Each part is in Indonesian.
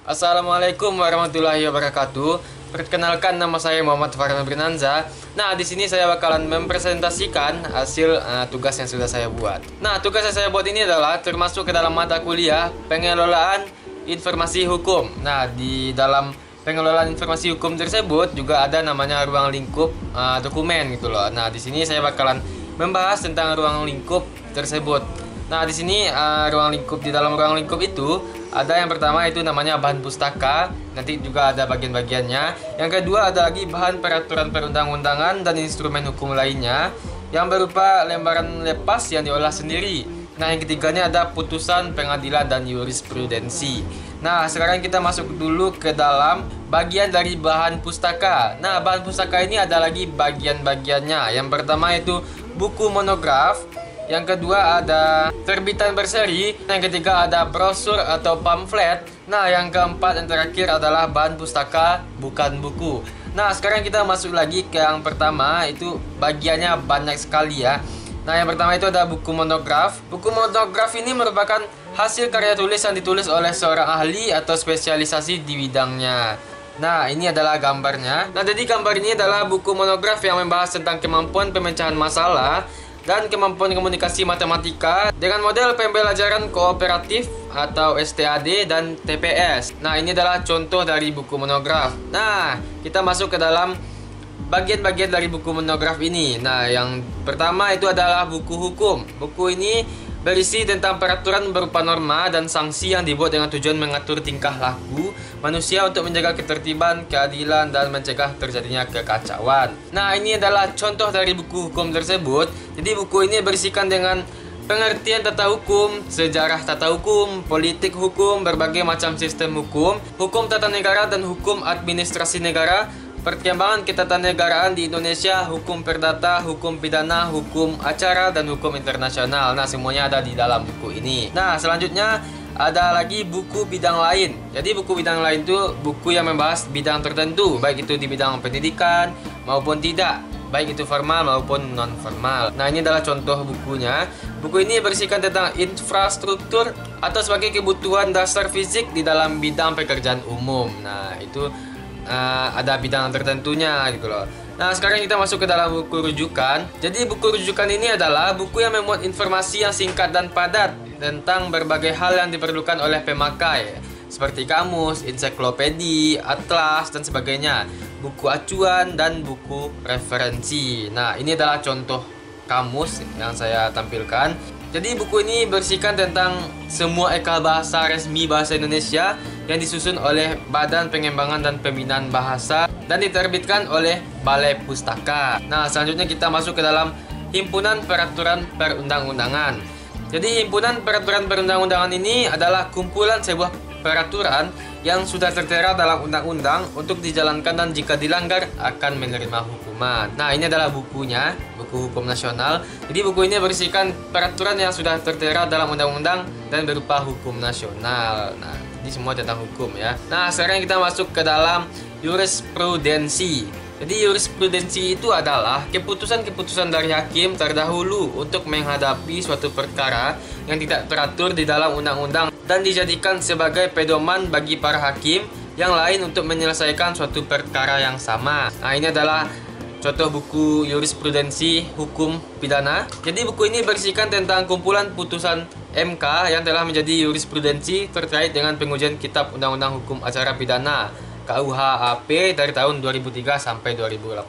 Assalamualaikum warahmatullahi wabarakatuh. Perkenalkan, nama saya Muhammad Farhan Bernanza. Nah, di sini saya bakalan mempresentasikan hasil tugas yang sudah saya buat. Nah, tugas yang saya buat ini adalah termasuk ke dalam mata kuliah pengelolaan informasi hukum. Nah, di dalam pengelolaan informasi hukum tersebut juga ada namanya ruang lingkup dokumen gitu loh. Nah, di sini saya bakalan membahas tentang ruang lingkup tersebut. Nah, di sini di dalam ruang lingkup itu ada yang pertama itu namanya bahan pustaka, nanti juga ada bagian-bagiannya. Yang kedua ada lagi bahan peraturan perundang-undangan dan instrumen hukum lainnya yang berupa lembaran lepas yang diolah sendiri. Nah, yang ketiganya ada putusan pengadilan dan jurisprudensi. Nah, sekarang kita masuk dulu ke dalam bagian dari bahan pustaka. Nah, bahan pustaka ini ada lagi bagian-bagiannya. Yang pertama itu buku monograf. Yang kedua ada terbitan berseri. Yang ketiga ada brosur atau pamflet. Nah, yang keempat dan terakhir adalah bahan pustaka bukan buku. Nah, sekarang kita masuk lagi ke yang pertama, itu bagiannya banyak sekali ya. Nah, yang pertama itu ada buku monograf. Buku monograf ini merupakan hasil karya tulis yang ditulis oleh seorang ahli atau spesialisasi di bidangnya. Nah, ini adalah gambarnya. Nah, jadi gambar ini adalah buku monograf yang membahas tentang kemampuan pemecahan masalah dan kemampuan komunikasi matematika dengan model pembelajaran kooperatif atau STAD dan TPS. Nah, ini adalah contoh dari buku monograf. Nah, kita masuk ke dalam bagian-bagian dari buku monograf ini. Nah, yang pertama itu adalah buku hukum. Buku ini berisi tentang peraturan berupa norma dan sanksi yang dibuat dengan tujuan mengatur tingkah laku manusia untuk menjaga ketertiban, keadilan, dan mencegah terjadinya kekacauan. Nah, ini adalah contoh dari buku hukum tersebut. Jadi buku ini berisikan dengan pengertian tata hukum, sejarah tata hukum, politik hukum, berbagai macam sistem hukum, hukum tata negara dan hukum administrasi negara, perkembangan ketatanegaraan di Indonesia, hukum perdata, hukum pidana, hukum acara, dan hukum internasional. Nah, semuanya ada di dalam buku ini. Nah, selanjutnya ada lagi buku bidang lain. Jadi buku bidang lain itu buku yang membahas bidang tertentu, baik itu di bidang pendidikan maupun tidak, baik itu formal maupun non formal. Nah, ini adalah contoh bukunya. Buku ini berisikan tentang infrastruktur atau sebagai kebutuhan dasar fisik di dalam bidang pekerjaan umum. Nah, itu ada bidang tertentunya gitu loh. Nah, sekarang kita masuk ke dalam buku rujukan. Jadi buku rujukan ini adalah buku yang memuat informasi yang singkat dan padat tentang berbagai hal yang diperlukan oleh pemakai, seperti kamus, ensiklopedia, atlas, dan sebagainya, buku acuan, dan buku referensi. Nah, ini adalah contoh kamus yang saya tampilkan. Jadi buku ini berisikan tentang semua ekal bahasa resmi bahasa Indonesia yang disusun oleh Badan Pengembangan dan Pembinaan Bahasa dan diterbitkan oleh Balai Pustaka. Nah, selanjutnya kita masuk ke dalam Himpunan Peraturan Perundang-undangan. Jadi himpunan peraturan perundang-undangan ini adalah kumpulan sebuah peraturan yang sudah tertera dalam undang-undang untuk dijalankan dan jika dilanggar akan menerima hukuman. Nah, ini adalah bukunya, buku hukum nasional. Jadi buku ini berisikan peraturan yang sudah tertera dalam undang-undang dan berupa hukum nasional. Nah, ini semua tentang hukum ya. Nah, sekarang kita masuk ke dalam jurisprudensi. Jadi jurisprudensi itu adalah keputusan-keputusan dari hakim terdahulu untuk menghadapi suatu perkara yang tidak teratur di dalam undang-undang dan dijadikan sebagai pedoman bagi para hakim yang lain untuk menyelesaikan suatu perkara yang sama. Nah, ini adalah contoh buku jurisprudensi hukum pidana. Jadi buku ini berisikan tentang kumpulan putusan MK yang telah menjadi jurisprudensi terkait dengan pengujian kitab undang-undang hukum acara pidana KUHP dari tahun 2003 sampai 2018.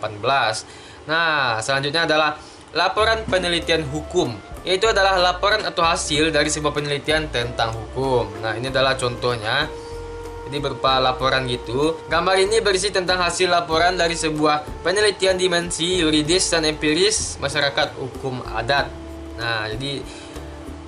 Nah, selanjutnya adalah laporan penelitian hukum, yaitu adalah laporan atau hasil dari sebuah penelitian tentang hukum. Nah, ini adalah contohnya. Jadi berupa laporan gitu. Gambar ini berisi tentang hasil laporan dari sebuah penelitian dimensi yuridis dan empiris masyarakat hukum adat. Nah, jadi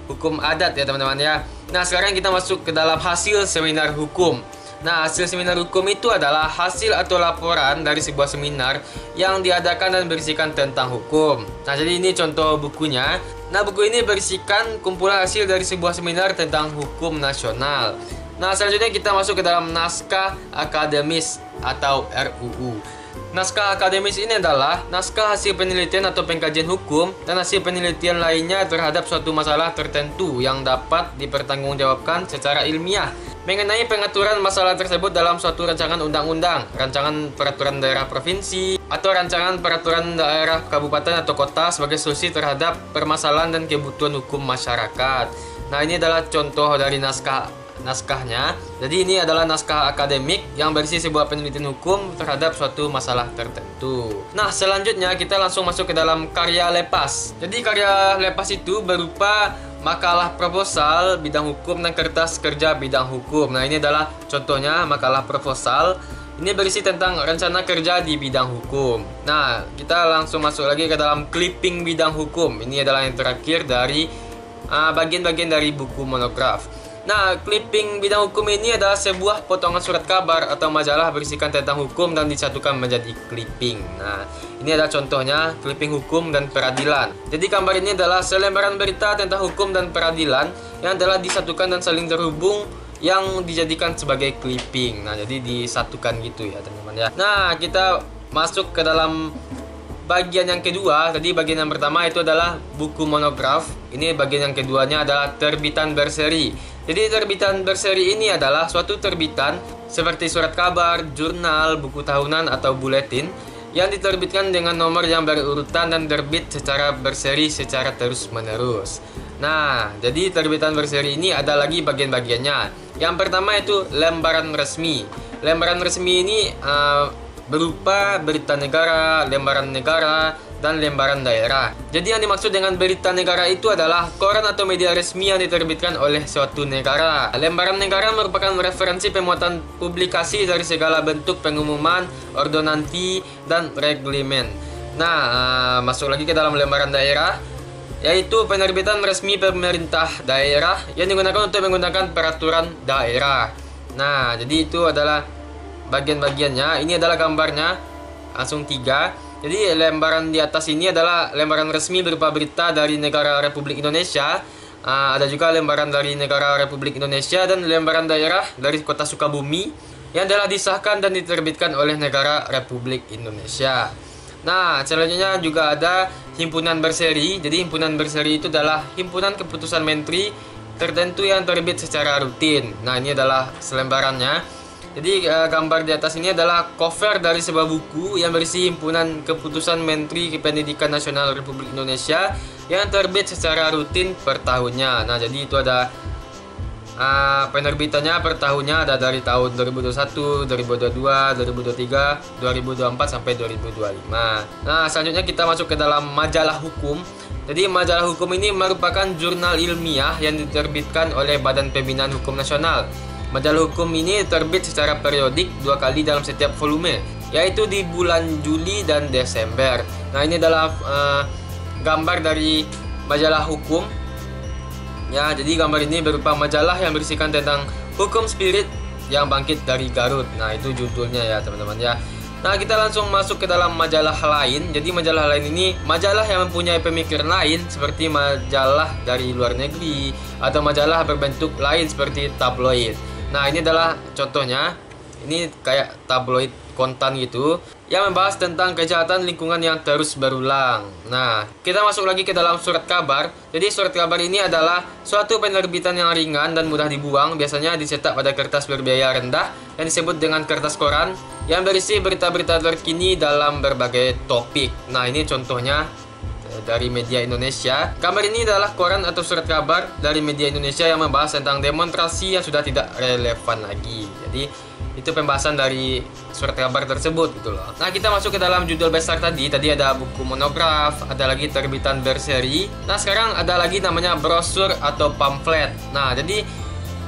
hukum adat ya teman-teman ya. Nah, sekarang kita masuk ke dalam hasil seminar hukum. Nah, hasil seminar hukum itu adalah hasil atau laporan dari sebuah seminar yang diadakan dan berisikan tentang hukum. Nah, jadi ini contoh bukunya. Nah, buku ini berisikan kumpulan hasil dari sebuah seminar tentang hukum nasional. Nah, selanjutnya kita masuk ke dalam naskah akademis atau RUU. Naskah akademis ini adalah naskah hasil penelitian atau pengkajian hukum dan hasil penelitian lainnya terhadap suatu masalah tertentu yang dapat dipertanggungjawabkan secara ilmiah mengenai pengaturan masalah tersebut dalam suatu rancangan undang-undang, rancangan peraturan daerah provinsi, atau rancangan peraturan daerah kabupaten atau kota sebagai solusi terhadap permasalahan dan kebutuhan hukum masyarakat. Nah, ini adalah contoh dari naskahnya. Jadi ini adalah naskah akademik yang berisi sebuah penelitian hukum terhadap suatu masalah tertentu. Nah, selanjutnya kita langsung masuk ke dalam karya lepas. Jadi karya lepas itu berupa makalah proposal bidang hukum dan kertas kerja bidang hukum. Nah, ini adalah contohnya makalah proposal. Ini berisi tentang rencana kerja di bidang hukum. Nah, kita langsung masuk lagi ke dalam clipping bidang hukum. Ini adalah yang terakhir dari bagian-bagian dari buku monograf. Nah, clipping bidang hukum ini adalah sebuah potongan surat kabar atau majalah berisikan tentang hukum dan disatukan menjadi clipping. Nah, ini adalah contohnya clipping hukum dan peradilan. Jadi gambar ini adalah selembaran berita tentang hukum dan peradilan yang adalah disatukan dan saling terhubung yang dijadikan sebagai clipping. Nah, jadi disatukan gitu ya teman-teman ya. Nah, kita masuk ke dalam bagian yang kedua. Tadi bagian yang pertama itu adalah buku monograf. Ini bagian yang keduanya adalah terbitan berseri. Jadi terbitan berseri ini adalah suatu terbitan seperti surat kabar, jurnal, buku tahunan atau buletin yang diterbitkan dengan nomor yang berurutan dan terbit secara berseri secara terus-menerus. Nah, jadi terbitan berseri ini ada lagi bagian-bagiannya. Yang pertama itu lembaran resmi. Lembaran resmi ini berupa berita negara, lembaran negara, dan lembaran daerah. Jadi yang dimaksud dengan berita negara itu adalah koran atau media resmi yang diterbitkan oleh suatu negara. Lembaran negara merupakan referensi pemuatan publikasi dari segala bentuk pengumuman, ordonansi, dan reglemen. Nah, masuk lagi ke dalam lembaran daerah, yaitu penerbitan resmi pemerintah daerah yang digunakan untuk menggunakan peraturan daerah. Nah, jadi itu adalah bagian-bagiannya. Ini adalah gambarnya, langsung 3. Jadi lembaran di atas ini adalah lembaran resmi berupa berita dari negara Republik Indonesia. Ada juga lembaran dari negara Republik Indonesia dan lembaran daerah dari kota Sukabumi yang adalah disahkan dan diterbitkan oleh negara Republik Indonesia. Nah, selanjutnya juga ada himpunan berseri. Jadi himpunan berseri itu adalah himpunan keputusan menteri tertentu yang terbit secara rutin. Nah, ini adalah selembarannya. Jadi gambar di atas ini adalah cover dari sebuah buku yang berisi himpunan keputusan Menteri Pendidikan Nasional Republik Indonesia yang terbit secara rutin per tahunnya. Nah, jadi itu ada penerbitannya per tahunnya, ada dari tahun 2021, 2022, 2023, 2024 sampai 2025. Nah, selanjutnya kita masuk ke dalam majalah hukum. Jadi majalah hukum ini merupakan jurnal ilmiah yang diterbitkan oleh Badan Pembinaan Hukum Nasional. Majalah hukum ini terbit secara periodik 2 kali dalam setiap volume, yaitu di bulan Juli dan Desember. Nah, ini adalah gambar dari majalah hukum. Ya, jadi gambar ini berupa majalah yang berisikan tentang hukum spirit yang bangkit dari Garut. Nah, itu judulnya ya teman-teman ya. Nah, kita langsung masuk ke dalam majalah lain. Jadi majalah lain ini majalah yang mempunyai pemikiran lain seperti majalah dari luar negeri atau majalah berbentuk lain seperti tabloid. Nah, ini adalah contohnya. Ini kayak tabloid kontan gitu yang membahas tentang kejahatan lingkungan yang terus berulang. Nah, kita masuk lagi ke dalam surat kabar. Jadi surat kabar ini adalah suatu penerbitan yang ringan dan mudah dibuang. Biasanya dicetak pada kertas berbiaya rendah yang disebut dengan kertas koran yang berisi berita-berita terkini dalam berbagai topik. Nah, ini contohnya dari media Indonesia. Kabar ini adalah koran atau surat kabar dari media Indonesia yang membahas tentang demonstrasi yang sudah tidak relevan lagi. Jadi itu pembahasan dari surat kabar tersebut gitu loh. Nah, kita masuk ke dalam judul besar tadi. Tadi ada buku monograf, ada lagi terbitan berseri. Nah, sekarang ada lagi namanya brosur atau pamflet. Nah, jadi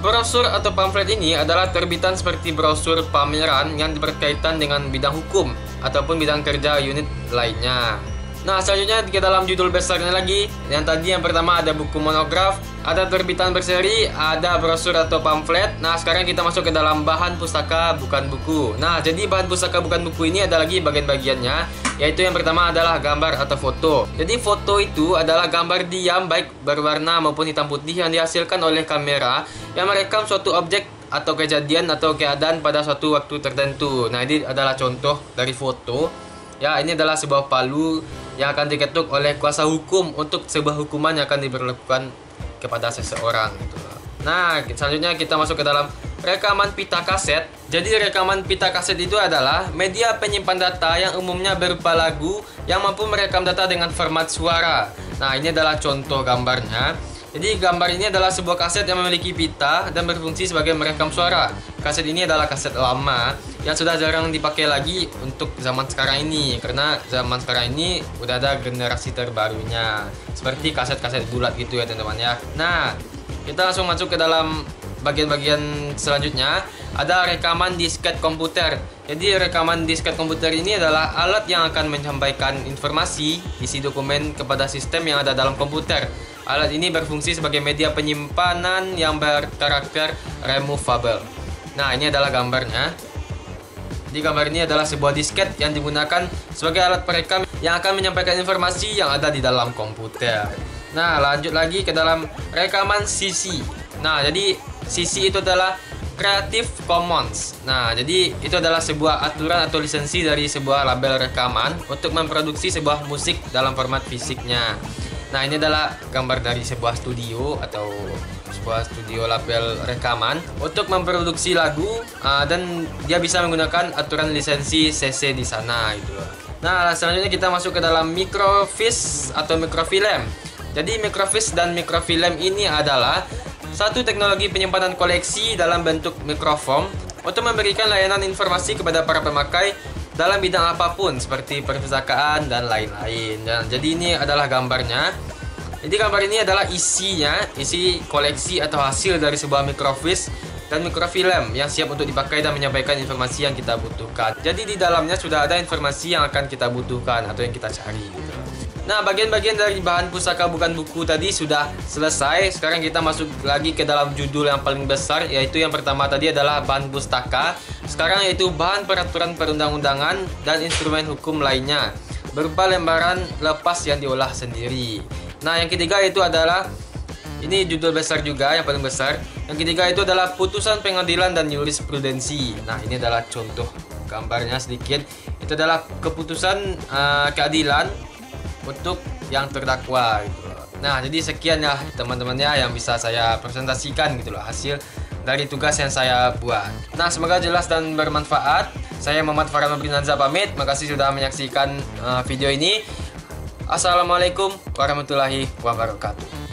brosur atau pamflet ini adalah terbitan seperti brosur pameran yang berkaitan dengan bidang hukum ataupun bidang kerja unit lainnya. Nah, selanjutnya ke dalam judul besarnya lagi. Yang tadi yang pertama ada buku monograf, ada terbitan berseri, ada brosur atau pamflet. Nah, sekarang kita masuk ke dalam bahan pustaka bukan buku. Nah, jadi bahan pustaka bukan buku ini ada lagi bagian-bagiannya, yaitu yang pertama adalah gambar atau foto. Jadi foto itu adalah gambar diam baik berwarna maupun hitam putih yang dihasilkan oleh kamera yang merekam suatu objek atau kejadian atau keadaan pada suatu waktu tertentu. Nah, ini adalah contoh dari foto. Ya, ini adalah sebuah palu yang akan diketuk oleh kuasa hukum untuk sebuah hukuman yang akan diberlakukan kepada seseorang gitu. Nah, selanjutnya kita masuk ke dalam rekaman pita kaset. Jadi rekaman pita kaset itu adalah media penyimpan data yang umumnya berupa lagu yang mampu merekam data dengan format suara. Nah, ini adalah contoh gambarnya. Jadi gambar ini adalah sebuah kaset yang memiliki pita dan berfungsi sebagai merekam suara. Kaset ini adalah kaset lama yang sudah jarang dipakai lagi untuk zaman sekarang ini, karena zaman sekarang ini udah ada generasi terbarunya seperti kaset-kaset bulat gitu ya teman-teman ya. Nah, kita langsung masuk ke dalam bagian-bagian selanjutnya. Ada rekaman disket komputer. Jadi rekaman disket komputer ini adalah alat yang akan menyampaikan informasi isi dokumen kepada sistem yang ada dalam komputer. Alat ini berfungsi sebagai media penyimpanan yang berkarakter removable. Nah, ini adalah gambarnya. Di gambar ini adalah sebuah disket yang digunakan sebagai alat perekam yang akan menyampaikan informasi yang ada di dalam komputer. Nah, lanjut lagi ke dalam rekaman CC. Nah, jadi CC itu adalah Creative Commons. Nah, jadi itu adalah sebuah aturan atau lisensi dari sebuah label rekaman untuk memproduksi sebuah musik dalam format fisiknya. Nah, ini adalah gambar dari sebuah studio atau sebuah studio label rekaman untuk memproduksi lagu dan dia bisa menggunakan aturan lisensi CC di sana gitu loh. Nah, selanjutnya kita masuk ke dalam microfiche atau microfilm. Jadi microfiche dan microfilm ini adalah satu teknologi penyimpanan koleksi dalam bentuk mikrofilm untuk memberikan layanan informasi kepada para pemakai dalam bidang apapun seperti perpustakaan dan lain-lain. Dan jadi ini adalah gambarnya. Jadi gambar ini adalah isi koleksi atau hasil dari sebuah microfiche dan microfilm yang siap untuk dipakai dan menyampaikan informasi yang kita butuhkan. Jadi di dalamnya sudah ada informasi yang akan kita butuhkan atau yang kita cari gitu. Nah, bagian-bagian dari bahan pustaka bukan buku tadi sudah selesai. Sekarang kita masuk lagi ke dalam judul yang paling besar, yaitu yang pertama tadi adalah bahan pustaka. Sekarang yaitu bahan peraturan perundang-undangan dan instrumen hukum lainnya berupa lembaran lepas yang diolah sendiri. Nah, yang ketiga itu adalah ini judul besar juga yang paling besar. Yang ketiga itu adalah putusan pengadilan dan jurisprudensi. Nah, ini adalah contoh gambarnya sedikit. Itu adalah keputusan keadilan untuk yang terdakwa gitu loh. Nah, jadi sekian ya teman-temannya yang bisa saya presentasikan gitu loh hasil dari tugas yang saya buat. Nah, semoga jelas dan bermanfaat. Saya Muhammad Farhan Nobrinanza pamit. Makasih sudah menyaksikan video ini. Assalamualaikum warahmatullahi wabarakatuh.